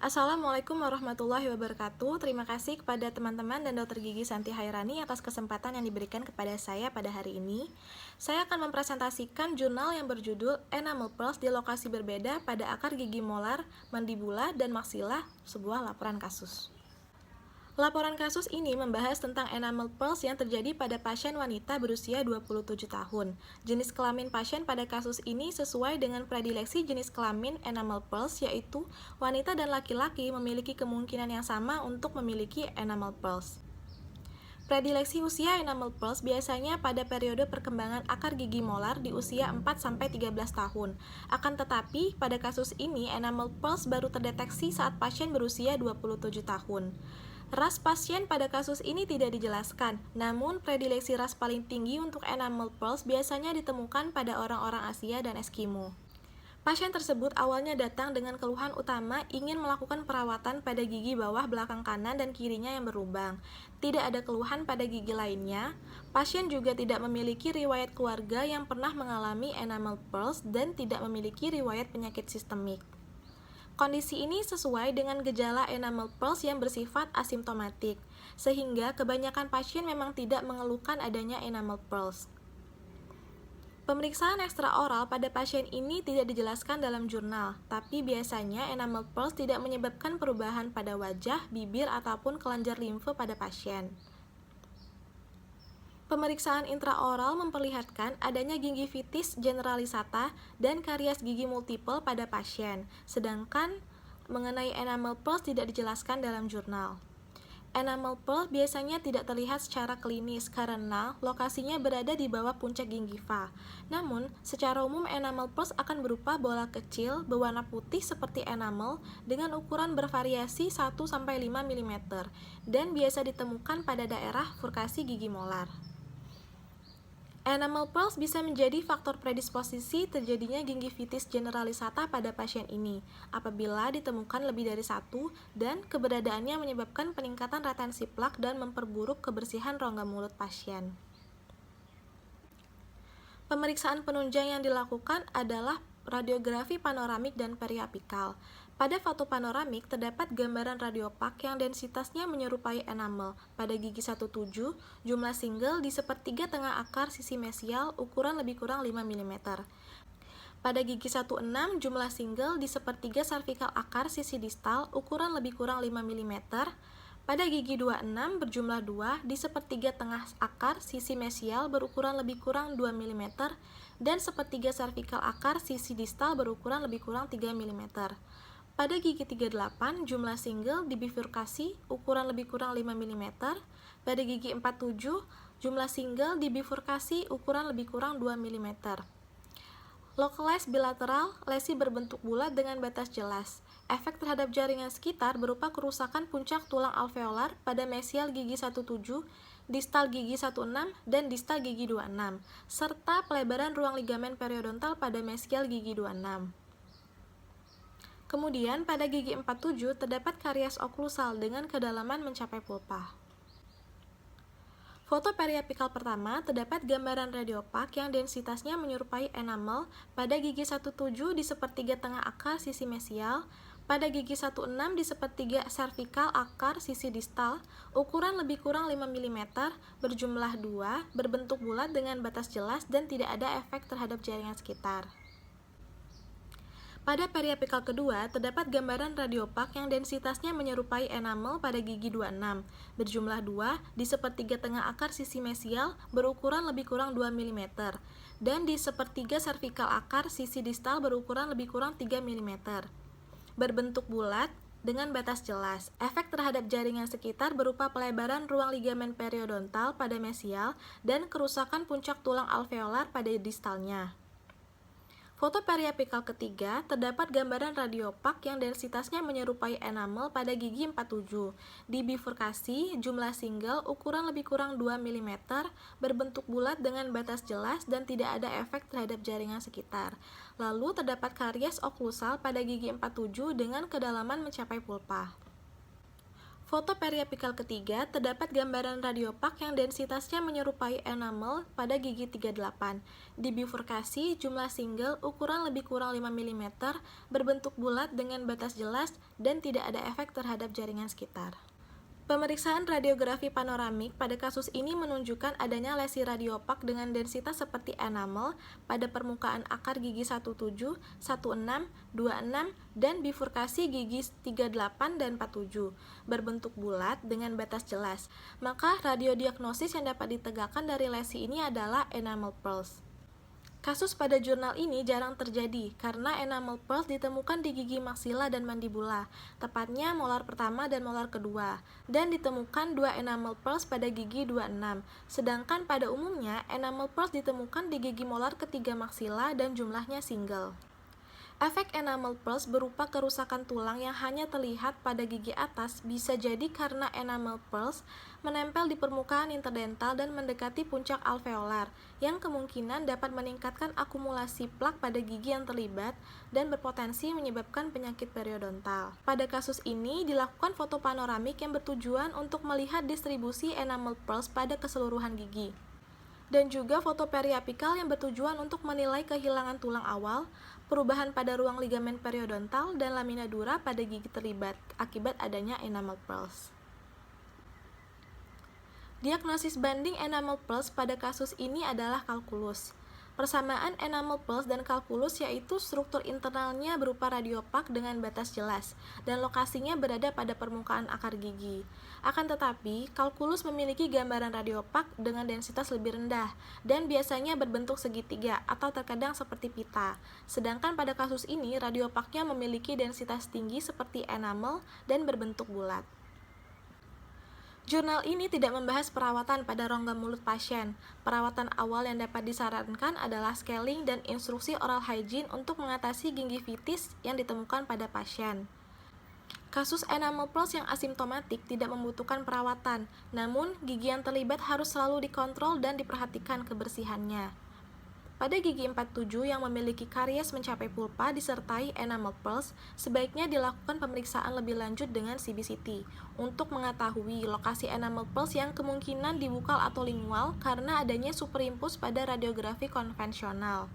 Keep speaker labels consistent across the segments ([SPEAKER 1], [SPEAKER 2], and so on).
[SPEAKER 1] Assalamualaikum warahmatullahi wabarakatuh. Terima kasih kepada teman-teman dan Dr. Gigi Santi Hairani atas kesempatan yang diberikan kepada saya pada hari ini. Saya akan mempresentasikan jurnal yang berjudul Enamel Pearls di lokasi berbeda pada akar gigi molar, mandibula, dan maksila, sebuah laporan kasus. Laporan kasus ini membahas tentang enamel pearls yang terjadi pada pasien wanita berusia 27 tahun. Jenis kelamin pasien pada kasus ini sesuai dengan predileksi jenis kelamin enamel pearls, yaitu wanita dan laki-laki memiliki kemungkinan yang sama untuk memiliki enamel pearls. Predileksi usia enamel pearls biasanya pada periode perkembangan akar gigi molar di usia 4-13 tahun. Akan tetapi, pada kasus ini enamel pearls baru terdeteksi saat pasien berusia 27 tahun. Ras pasien pada kasus ini tidak dijelaskan, namun predileksi ras paling tinggi untuk enamel pearls biasanya ditemukan pada orang-orang Asia dan Eskimo. Pasien tersebut awalnya datang dengan keluhan utama ingin melakukan perawatan pada gigi bawah belakang kanan dan kirinya yang berlubang. Tidak ada keluhan pada gigi lainnya. Pasien juga tidak memiliki riwayat keluarga yang pernah mengalami enamel pearls dan tidak memiliki riwayat penyakit sistemik. Kondisi ini sesuai dengan gejala enamel pearls yang bersifat asimptomatik, sehingga kebanyakan pasien memang tidak mengeluhkan adanya enamel pearls. Pemeriksaan ekstraoral pada pasien ini tidak dijelaskan dalam jurnal, tapi biasanya enamel pearls tidak menyebabkan perubahan pada wajah, bibir, ataupun kelenjar limfe pada pasien. Pemeriksaan intraoral memperlihatkan adanya gingivitis generalisata dan karies gigi multiple pada pasien, sedangkan mengenai enamel pearls tidak dijelaskan dalam jurnal. Enamel pearls biasanya tidak terlihat secara klinis karena lokasinya berada di bawah puncak gingiva. Namun, secara umum enamel pearls akan berupa bola kecil berwarna putih seperti enamel dengan ukuran bervariasi 1-5 mm dan biasa ditemukan pada daerah furkasi gigi molar. Enamel pearls bisa menjadi faktor predisposisi terjadinya gingivitis generalisata pada pasien ini apabila ditemukan lebih dari satu dan keberadaannya menyebabkan peningkatan retensi plak dan memperburuk kebersihan rongga mulut pasien. Pemeriksaan penunjang yang dilakukan adalah radiografi panoramik dan periapikal. Pada foto panoramik terdapat gambaran radiopak yang densitasnya menyerupai enamel. Pada gigi 17, jumlah single di sepertiga tengah akar sisi mesial ukuran lebih kurang 5 mm. Pada gigi 16, jumlah single di sepertiga cervical akar sisi distal ukuran lebih kurang 5 mm. Pada gigi 26 berjumlah 2 di sepertiga tengah akar sisi mesial berukuran lebih kurang 2 mm dan sepertiga cervical akar sisi distal berukuran lebih kurang 3 mm. Pada gigi 38 jumlah single di bifurkasi ukuran lebih kurang 5 mm. Pada gigi 47 jumlah single di bifurkasi ukuran lebih kurang 2 mm. Localized bilateral, lesi berbentuk bulat dengan batas jelas. Efek terhadap jaringan sekitar berupa kerusakan puncak tulang alveolar pada mesial gigi 17, distal gigi 16, dan distal gigi 26, serta pelebaran ruang ligamen periodontal pada mesial gigi 26. Kemudian, pada gigi 47 terdapat karies oklusal dengan kedalaman mencapai pulpa. Foto periapikal pertama terdapat gambaran radiopak yang densitasnya menyerupai enamel pada gigi 17 di sepertiga tengah akar sisi mesial, pada gigi 16 di sepertiga cervical akar sisi distal, ukuran lebih kurang 5 mm, berjumlah 2, berbentuk bulat dengan batas jelas dan tidak ada efek terhadap jaringan sekitar. Pada periapikal kedua, terdapat gambaran radiopak yang densitasnya menyerupai enamel pada gigi 26, berjumlah 2 di sepertiga tengah akar sisi mesial berukuran lebih kurang 2 mm, dan di sepertiga cervical akar sisi distal berukuran lebih kurang 3 mm. Berbentuk bulat, dengan batas jelas. Efek terhadap jaringan sekitar berupa pelebaran ruang ligamen periodontal pada mesial dan kerusakan puncak tulang alveolar pada distalnya. Foto periapikal ketiga terdapat gambaran radiopak yang densitasnya menyerupai enamel pada gigi 47. Di bifurkasi, jumlah single ukuran lebih kurang 2 mm, berbentuk bulat dengan batas jelas dan tidak ada efek terhadap jaringan sekitar. Lalu terdapat karies oklusal pada gigi 47 dengan kedalaman mencapai pulpa. Foto periapikal ketiga, terdapat gambaran radiopak yang densitasnya menyerupai enamel pada gigi 38. Di bifurkasi, jumlah single ukuran lebih kurang 5 mm, berbentuk bulat dengan batas jelas, dan tidak ada efek terhadap jaringan sekitar. Pemeriksaan radiografi panoramik pada kasus ini menunjukkan adanya lesi radiopak dengan densitas seperti enamel pada permukaan akar gigi 17, 16, 26, dan bifurkasi gigi 38 dan 47, berbentuk bulat dengan batas jelas. Maka radiodiagnosis yang dapat ditegakkan dari lesi ini adalah enamel pearls. Kasus pada jurnal ini jarang terjadi karena enamel pearls ditemukan di gigi maksila dan mandibula, tepatnya molar pertama dan molar kedua, dan ditemukan 2 enamel pearls pada gigi 26, sedangkan pada umumnya enamel pearls ditemukan di gigi molar ketiga maksila dan jumlahnya single. Efek enamel pearls berupa kerusakan tulang yang hanya terlihat pada gigi atas bisa jadi karena enamel pearls menempel di permukaan interdental dan mendekati puncak alveolar, yang kemungkinan dapat meningkatkan akumulasi plak pada gigi yang terlibat dan berpotensi menyebabkan penyakit periodontal. Pada kasus ini, dilakukan foto panoramik yang bertujuan untuk melihat distribusi enamel pearls pada keseluruhan gigi, dan juga foto periapikal yang bertujuan untuk menilai kehilangan tulang awal, perubahan pada ruang ligamen periodontal, dan lamina dura pada gigi terlibat akibat adanya enamel pearls. Diagnosis banding enamel pearls pada kasus ini adalah kalkulus. Persamaan enamel pearls dan kalkulus yaitu struktur internalnya berupa radiopak dengan batas jelas, dan lokasinya berada pada permukaan akar gigi. Akan tetapi, kalkulus memiliki gambaran radiopak dengan densitas lebih rendah, dan biasanya berbentuk segitiga atau terkadang seperti pita. Sedangkan pada kasus ini, radiopaknya memiliki densitas tinggi seperti enamel dan berbentuk bulat. Jurnal ini tidak membahas perawatan pada rongga mulut pasien. Perawatan awal yang dapat disarankan adalah scaling dan instruksi oral hygiene untuk mengatasi gingivitis yang ditemukan pada pasien. Kasus enamel pearls yang asimptomatik tidak membutuhkan perawatan, namun gigi yang terlibat harus selalu dikontrol dan diperhatikan kebersihannya. Pada gigi 47 yang memiliki karies mencapai pulpa disertai enamel pearls, sebaiknya dilakukan pemeriksaan lebih lanjut dengan CBCT untuk mengetahui lokasi enamel pearls yang kemungkinan di bukal atau lingual karena adanya superimpos pada radiografi konvensional.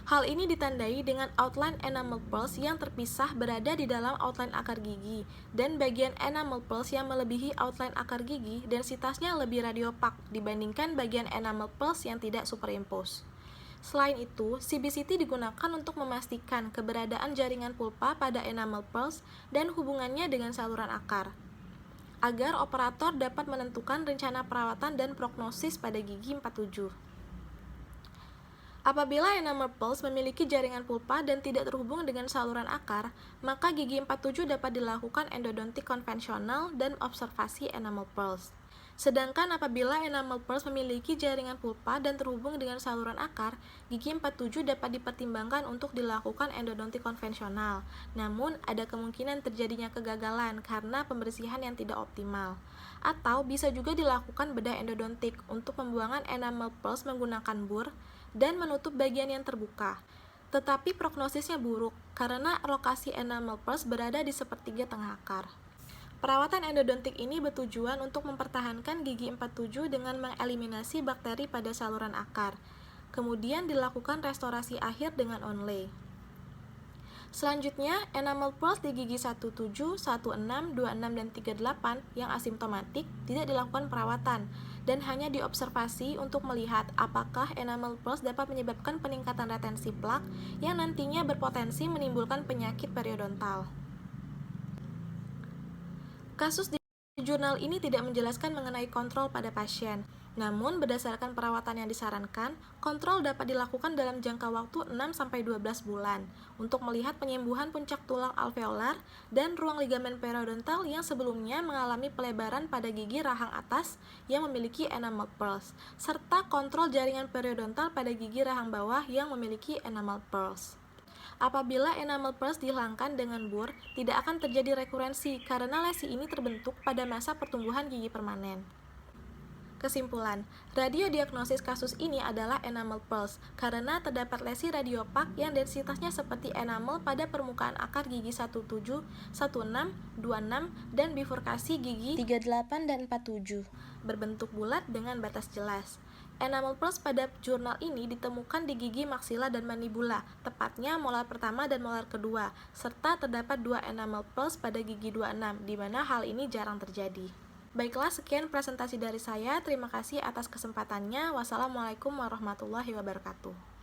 [SPEAKER 1] Hal ini ditandai dengan outline enamel pearls yang terpisah berada di dalam outline akar gigi, dan bagian enamel pearls yang melebihi outline akar gigi densitasnya lebih radiopak dibandingkan bagian enamel pearls yang tidak superimpos. Selain itu, CBCT digunakan untuk memastikan keberadaan jaringan pulpa pada enamel pearls dan hubungannya dengan saluran akar, agar operator dapat menentukan rencana perawatan dan prognosis pada gigi 47. Apabila enamel pearls memiliki jaringan pulpa dan tidak terhubung dengan saluran akar, maka gigi 47 dapat dilakukan endodontik konvensional dan observasi enamel pearls. Sedangkan apabila enamel pearls memiliki jaringan pulpa dan terhubung dengan saluran akar, gigi 47 dapat dipertimbangkan untuk dilakukan endodontik konvensional. Namun, ada kemungkinan terjadinya kegagalan karena pembersihan yang tidak optimal. Atau bisa juga dilakukan bedah endodontik untuk pembuangan enamel pearls menggunakan bur dan menutup bagian yang terbuka. Tetapi prognosisnya buruk karena lokasi enamel pearls berada di sepertiga tengah akar. Perawatan endodontik ini bertujuan untuk mempertahankan gigi 47 dengan mengeliminasi bakteri pada saluran akar. Kemudian dilakukan restorasi akhir dengan onlay. Selanjutnya, enamel pearls di gigi 17, 16, 26, dan 38 yang asimptomatik tidak dilakukan perawatan dan hanya diobservasi untuk melihat apakah enamel pearls dapat menyebabkan peningkatan retensi plak yang nantinya berpotensi menimbulkan penyakit periodontal. Kasus di jurnal ini tidak menjelaskan mengenai kontrol pada pasien. Namun, berdasarkan perawatan yang disarankan, kontrol dapat dilakukan dalam jangka waktu 6-12 bulan untuk melihat penyembuhan puncak tulang alveolar dan ruang ligamen periodontal yang sebelumnya mengalami pelebaran pada gigi rahang atas yang memiliki enamel pearls, serta kontrol jaringan periodontal pada gigi rahang bawah yang memiliki enamel pearls. Apabila enamel pearls dihilangkan dengan bur, tidak akan terjadi rekurensi karena lesi ini terbentuk pada masa pertumbuhan gigi permanen. Kesimpulan, radiodiagnosis kasus ini adalah enamel pearls karena terdapat lesi radiopak yang densitasnya seperti enamel pada permukaan akar gigi 17, 16, 26, dan bifurkasi gigi 38 dan 47, berbentuk bulat dengan batas jelas. Enamel pearls pada jurnal ini ditemukan di gigi maksila dan manibula, tepatnya molar pertama dan molar kedua, serta terdapat 2 enamel pearls pada gigi 26, di mana hal ini jarang terjadi. Baiklah, sekian presentasi dari saya. Terima kasih atas kesempatannya. Wassalamualaikum warahmatullahi wabarakatuh.